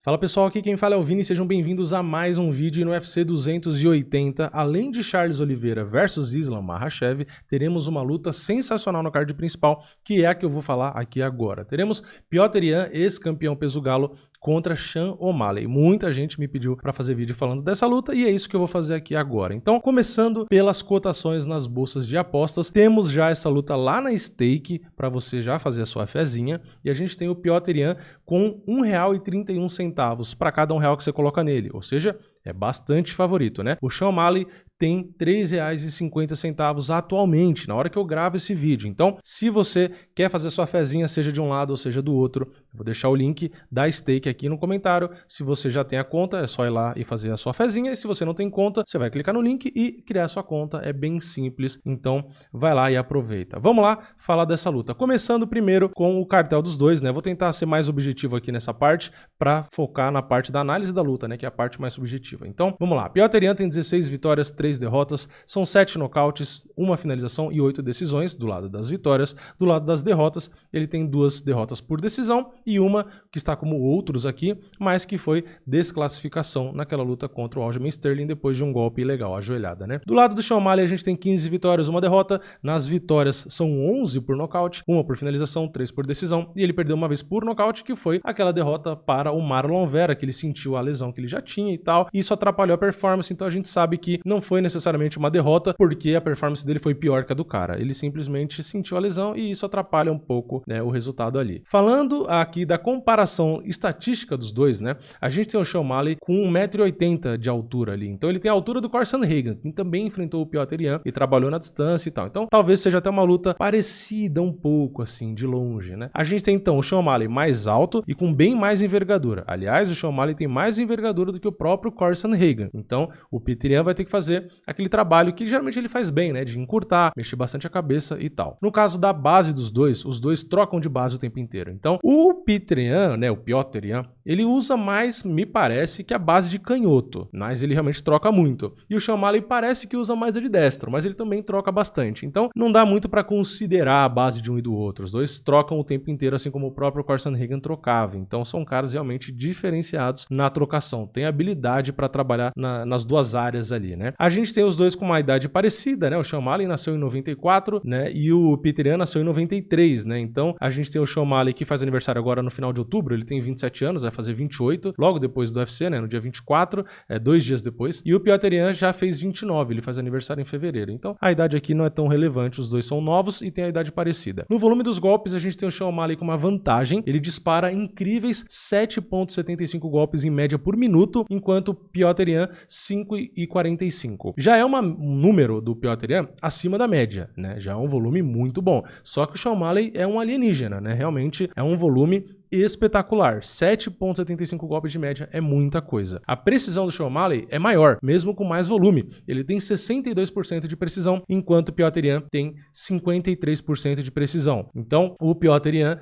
Fala pessoal, aqui quem fala é o Vini, sejam bem-vindos a mais um vídeo. No UFC 280, além de Charles Oliveira versus Islam Makhachev, teremos uma luta sensacional no card principal, que é a que eu vou falar aqui agora. Teremos Petr Yan, ex-campeão peso galo, contra Sean O'Malley. Muita gente me pediu para fazer vídeo falando dessa luta e é isso que eu vou fazer aqui agora. Então, começando pelas cotações nas bolsas de apostas, temos já essa luta lá na Stake para você já fazer a sua fezinha, e a gente tem o Petr Yan com R$1,31 para cada R$1 que você coloca nele, ou seja, é bastante favorito, né? O Sean O'Malley tem R$3,50 atualmente, na hora que eu gravo esse vídeo. Então, se você quer fazer sua fezinha, seja de um lado ou seja do outro, eu vou deixar o link da Stake aqui no comentário. Se você já tem a conta, é só ir lá e fazer a sua fezinha. E se você não tem conta, você vai clicar no link e criar a sua conta. É bem simples, então vai lá e aproveita. Vamos lá falar dessa luta. Começando primeiro com o cartel dos dois, né? Vou tentar ser mais objetivo aqui nessa parte para focar na parte da análise da luta, né? Que é a parte mais subjetiva. Então, vamos lá. Petr Yan tem 16 vitórias, 3 derrotas, são 7 nocautes, 1 finalização e 8 decisões do lado das vitórias. Do lado das derrotas, ele tem 2 derrotas por decisão e uma que está como outros aqui, mas que foi desclassificação naquela luta contra o Aljamain Sterling depois de um golpe ilegal, ajoelhada, né? Do lado do Sean O'Malley, a gente tem 15 vitórias, 1 derrota. Nas vitórias são 11 por nocaute, 1 por finalização, 3 por decisão, e ele perdeu uma vez por nocaute, que foi aquela derrota para o Marlon Vera, que ele sentiu a lesão que ele já tinha e tal, e isso atrapalhou a performance. Então a gente sabe que não foi necessariamente uma derrota, porque a performance dele foi pior que a do cara. Ele simplesmente sentiu a lesão e isso atrapalha um pouco, né, o resultado ali. Falando aqui da comparação estatística dos dois, né, a gente tem o Sean O'Malley com 1,80 m de altura ali. Então ele tem a altura do Corey Sandhagen, que também enfrentou o Petr Yan e trabalhou na distância e tal. Então talvez seja até uma luta parecida um pouco assim, de longe, né. A gente tem então o Sean O'Malley mais alto e com bem mais envergadura. Aliás, o Sean O'Malley tem mais envergadura do que o próprio Corey Sandhagen. Então o Petr Yan vai ter que fazer aquele trabalho que geralmente ele faz bem, né, de encurtar, mexer bastante a cabeça e tal. No caso da base dos dois, os dois trocam de base o tempo inteiro. Então, o Petr Yan, né, o Petr Yan, ele usa mais, me parece, que a base de canhoto, mas ele realmente troca muito. E o Sean O'Malley parece que usa mais a de destro, mas ele também troca bastante. Então, não dá muito para considerar a base de um e do outro. Os dois trocam o tempo inteiro, assim como o próprio Corey Sandhagen trocava. Então, são caras realmente diferenciados na trocação. Tem habilidade para trabalhar nas duas áreas ali, né? A gente tem os dois com uma idade parecida, né? O Sean O'Malley nasceu em 94, né? E o Petr Yan nasceu em 93, né? Então, a gente tem o Sean O'Malley que faz aniversário agora no final de outubro, ele tem 27 anos, vai fazer 28, logo depois do UFC, né? No dia 24, 2 dias depois. E o Petr Yan já fez 29, ele faz aniversário em fevereiro. Então, a idade aqui não é tão relevante, os dois são novos e têm a idade parecida. No volume dos golpes, a gente tem o Sean O'Malley com uma vantagem, ele dispara incríveis 7,75 golpes em média por minuto, enquanto o Petr Yan 5,45. Já é um número do Petr Yan acima da média, né? Já é um volume muito bom. Só que o Sean O'Malley é um alienígena, né? Realmente é um volume espetacular. 7,75 golpes de média é muita coisa. A precisão do Sean O'Malley é maior, mesmo com mais volume. Ele tem 62% de precisão, enquanto o Petr Yan tem 53% de precisão. Então, o Petr Yan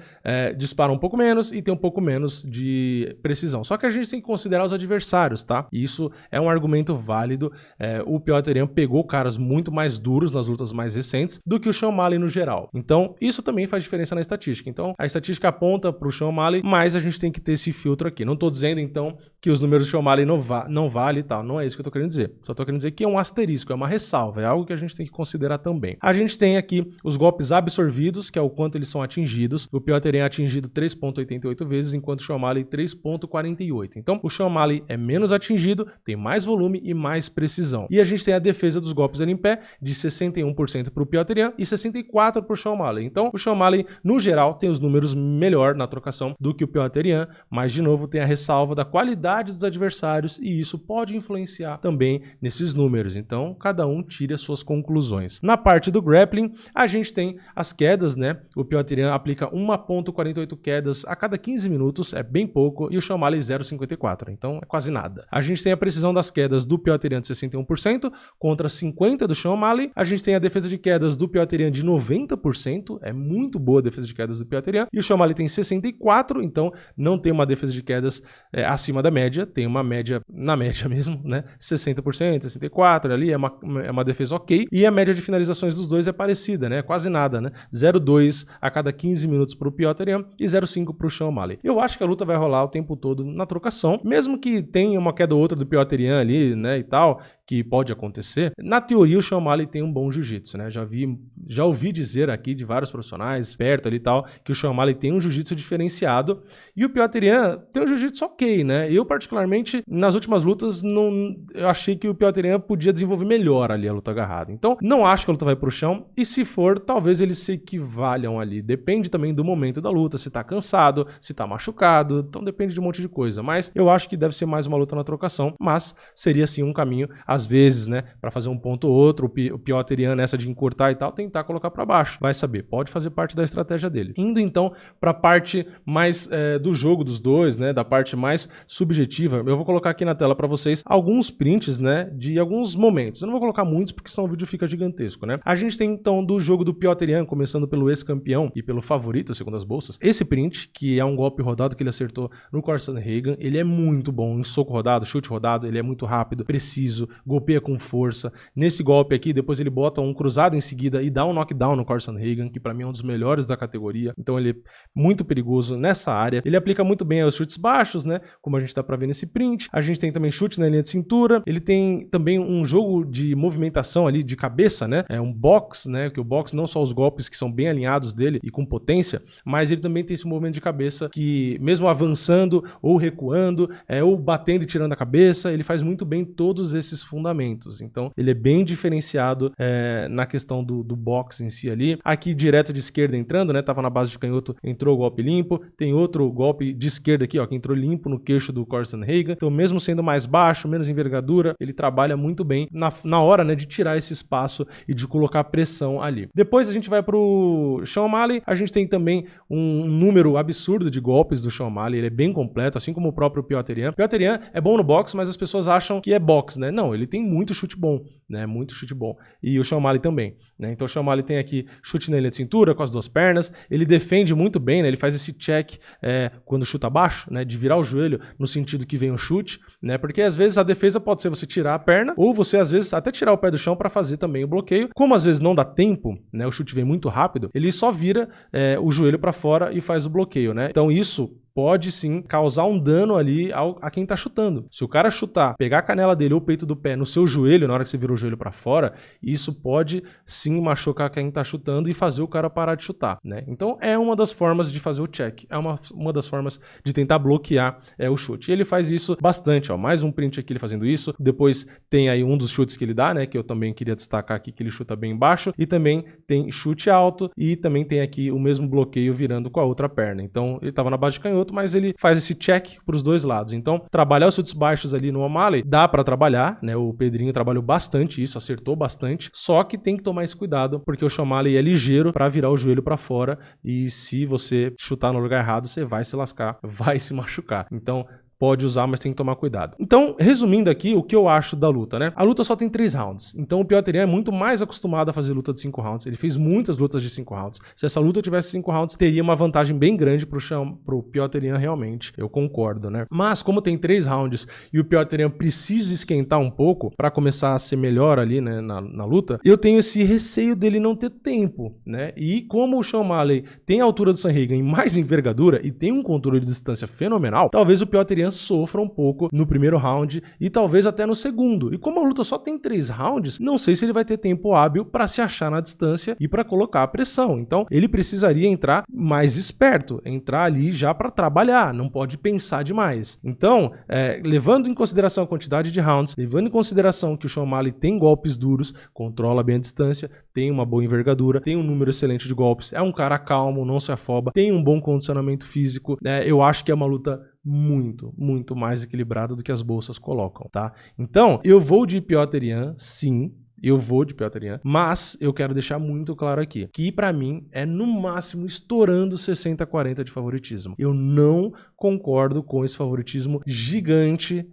dispara um pouco menos e tem um pouco menos de precisão. Só que a gente tem que considerar os adversários, tá? E isso é um argumento válido. O Petr Yan pegou caras muito mais duros nas lutas mais recentes do que o Sean O'Malley no geral. Então, isso também faz diferença na estatística. Então, a estatística aponta para o Sean O'Malley, mas a gente tem que ter esse filtro aqui. Não tô dizendo, então, que os números do Sean O'Malley não vale e tal. Não é isso que eu tô querendo dizer. Só tô querendo dizer que é um asterisco, é uma ressalva, é algo que a gente tem que considerar também. A gente tem aqui os golpes absorvidos, que é o quanto eles são atingidos. O Petr Yan é atingido 3,88 vezes, enquanto o Sean O'Malley 3,48. Então, o Sean O'Malley é menos atingido, tem mais volume e mais precisão. E a gente tem a defesa dos golpes ali em pé, de 61% para o Petr Yan e 64% para o Sean O'Malley. Então, o Sean O'Malley, no geral, tem os números melhor na trocação do que o Petr Yan, mas, de novo, tem a ressalva da qualidade dos adversários e isso pode influenciar também nesses números. Então, cada um tire as suas conclusões. Na parte do grappling, a gente tem as quedas, né? O Petr Yan aplica 1,48 quedas a cada 15 minutos, é bem pouco, e o Sean O'Malley 0,54, então é quase nada. A gente tem a precisão das quedas do Petr Yan de 61% contra 50% do Sean O'Malley. A gente tem a defesa de quedas do Petr Yan de 90%, é muito boa a defesa de quedas do Petr Yan, e o Sean O'Malley tem 64%, 64, então não tem uma defesa de quedas acima da média, tem uma média, na média mesmo, né, 60%, 64%, ali é uma defesa ok, e a média de finalizações dos dois é parecida, né, quase nada, né, 0,2 a cada 15 minutos para o Petr Yan e 0,5 para o Sean O'Malley. Eu acho que a luta vai rolar o tempo todo na trocação, mesmo que tenha uma queda ou outra do Petr Yan ali, né, e tal, que pode acontecer. Na teoria, o Sean O'Malley tem um bom jiu-jitsu, né? Já ouvi dizer aqui de vários profissionais, perto ali e tal, que o Sean O'Malley tem um jiu-jitsu diferenciado e o Petr Yan tem um jiu-jitsu ok, né? Eu, particularmente, nas últimas lutas, eu achei que o Petr Yan podia desenvolver melhor ali a luta agarrada. Então, não acho que a luta vai pro chão e se for, talvez eles se equivalham ali. Depende também do momento da luta, se tá cansado, se tá machucado, então depende de um monte de coisa. Mas eu acho que deve ser mais uma luta na trocação, mas seria sim um caminho, às vezes, né, para fazer um ponto ou outro, o Petr Yan nessa de encurtar e tal, tentar colocar para baixo. Vai saber, pode fazer parte da estratégia dele. Indo então para a parte mais do jogo dos dois, né, da parte mais subjetiva, eu vou colocar aqui na tela para vocês alguns prints, né, de alguns momentos. Eu não vou colocar muitos porque senão o vídeo fica gigantesco, né? A gente tem então do jogo do Petr Yan, começando pelo ex-campeão e pelo favorito, segundo as bolsas. Esse print, que é um golpe rodado que ele acertou no Cory Sandhagen, ele é muito bom em soco rodado, chute rodado, ele é muito rápido, preciso, golpeia com força. Nesse golpe aqui, depois ele bota um cruzado em seguida e dá um knockdown no Cory Sandhagen, que pra mim é um dos melhores da categoria. Então ele é muito perigoso nessa área. Ele aplica muito bem os chutes baixos, né? Como a gente dá pra ver nesse print. A gente tem também chute na linha de cintura. Ele tem também um jogo de movimentação ali de cabeça, né? É um box, né? Que o box não só os golpes que são bem alinhados dele e com potência, mas ele também tem esse movimento de cabeça que mesmo avançando ou recuando, ou batendo e tirando a cabeça, ele faz muito bem todos esses fundamentos. Então ele é bem diferenciado na questão do boxe em si ali. Aqui direto de esquerda entrando, né? Tava na base de canhoto, entrou o golpe limpo. Tem outro golpe de esquerda aqui, ó, que entrou limpo no queixo do Cory Sandhagen. Então mesmo sendo mais baixo, menos envergadura, ele trabalha muito bem na hora, né, de tirar esse espaço e de colocar pressão ali. Depois a gente vai pro Sean O'Malley. A gente tem também um número absurdo de golpes do Sean O'Malley. Ele é bem completo, assim como o próprio Petr Yan. Petr Yan é bom no boxe, mas as pessoas acham que é boxe, né? Não, ele tem muito chute bom, né? Muito chute bom. E o Sean O'Malley também, né? Então o Sean O'Malley tem aqui chute na linha de cintura com as duas pernas. Ele defende muito bem, né? Ele faz esse check quando chuta abaixo, né? De virar o joelho no sentido que vem o chute, né? Porque às vezes a defesa pode ser você tirar a perna ou você às vezes até tirar o pé do chão para fazer também o bloqueio. Como às vezes não dá tempo, né? O chute vem muito rápido, ele só vira o joelho para fora e faz o bloqueio, né? Então isso pode sim causar um dano ali a quem tá chutando. Se o cara chutar, pegar a canela dele ou o peito do pé no seu joelho, na hora que você vira o joelho para fora, isso pode sim machucar quem tá chutando e fazer o cara parar de chutar, né? Então é uma das formas de fazer o check, é uma das formas de tentar bloquear o chute. E ele faz isso bastante, ó. Mais um print aqui ele fazendo isso. Depois tem aí um dos chutes que ele dá, né? Que eu também queria destacar aqui, que ele chuta bem baixo. E também tem chute alto e também tem aqui o mesmo bloqueio virando com a outra perna. Então ele tava na base de canhoto, mas ele faz esse check para os dois lados. Então, trabalhar os chutes baixos ali no O'Malley dá para trabalhar, né? O Pedrinho trabalhou bastante isso, acertou bastante, só que tem que tomar esse cuidado, porque o Sean O'Malley é ligeiro para virar o joelho para fora e se você chutar no lugar errado, você vai se lascar, vai se machucar. Então, pode usar, mas tem que tomar cuidado. Então, resumindo aqui, o que eu acho da luta, né? A luta só tem 3 rounds. Então, o Petr Yan é muito mais acostumado a fazer luta de 5 rounds. Ele fez muitas lutas de 5 rounds. Se essa luta tivesse 5 rounds, teria uma vantagem bem grande pro Petr Yan realmente. Eu concordo, né? Mas, como tem 3 rounds e o Petr Yan precisa esquentar um pouco para começar a ser melhor ali, né, na luta, eu tenho esse receio dele não ter tempo, né? E como o Sean O'Malley tem a altura do Sandhagen e mais envergadura e tem um controle de distância fenomenal, talvez o Petr Yan sofra um pouco no primeiro round e talvez até no segundo. E como a luta só tem 3 rounds, não sei se ele vai ter tempo hábil para se achar na distância e para colocar a pressão. Então, ele precisaria entrar mais esperto, entrar ali já para trabalhar, não pode pensar demais. Então, levando em consideração a quantidade de rounds, levando em consideração que o Sean O'Malley tem golpes duros, controla bem a distância, tem uma boa envergadura, tem um número excelente de golpes, é um cara calmo, não se afoba, tem um bom condicionamento físico, eu acho que é uma luta muito mais equilibrada do que as bolsas colocam, tá? Então, eu vou de Petr Yan, sim, Eu vou de Piotr Jan, mas eu quero deixar muito claro aqui que pra mim é no máximo estourando 60-40 de favoritismo. Eu não concordo com esse favoritismo gigante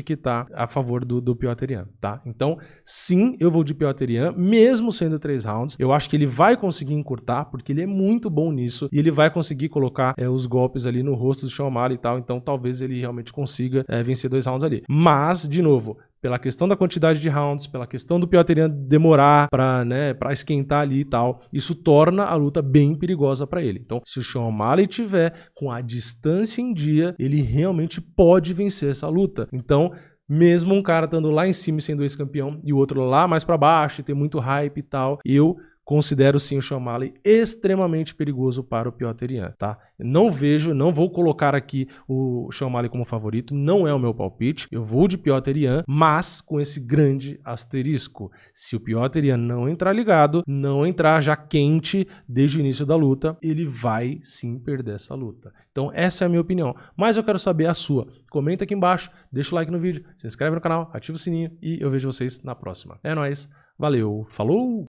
que tá a favor do Piotr Jan, tá? Então, sim, eu vou de Piotr Jan, mesmo sendo 3 rounds. Eu acho que ele vai conseguir encurtar, porque ele é muito bom nisso, e ele vai conseguir colocar os golpes ali no rosto do Sean O'Malley e tal, então talvez ele realmente consiga vencer 2 rounds ali. Mas, de novo, pela questão da quantidade de rounds, pela questão do Piotr Jan demorar pra esquentar ali e tal, isso torna a luta bem perigosa pra ele. Então, se o Sean O'Malley tiver com a distância em dia, ele realmente pode vencer essa luta. Então, mesmo um cara estando lá em cima e sendo ex-campeão e o outro lá mais pra baixo e ter muito hype e tal, eu considero sim o Sean O'Malley extremamente perigoso para o Piotr Jan, tá? Não vou colocar aqui o Sean O'Malley como favorito, não é o meu palpite, eu vou de Piotr Jan, mas com esse grande asterisco. Se o Piotr Jan não entrar ligado, não entrar já quente desde o início da luta, ele vai sim perder essa luta. Então essa é a minha opinião, mas eu quero saber a sua. Comenta aqui embaixo, deixa o like no vídeo, se inscreve no canal, ativa o sininho e eu vejo vocês na próxima. É nóis, valeu, falou!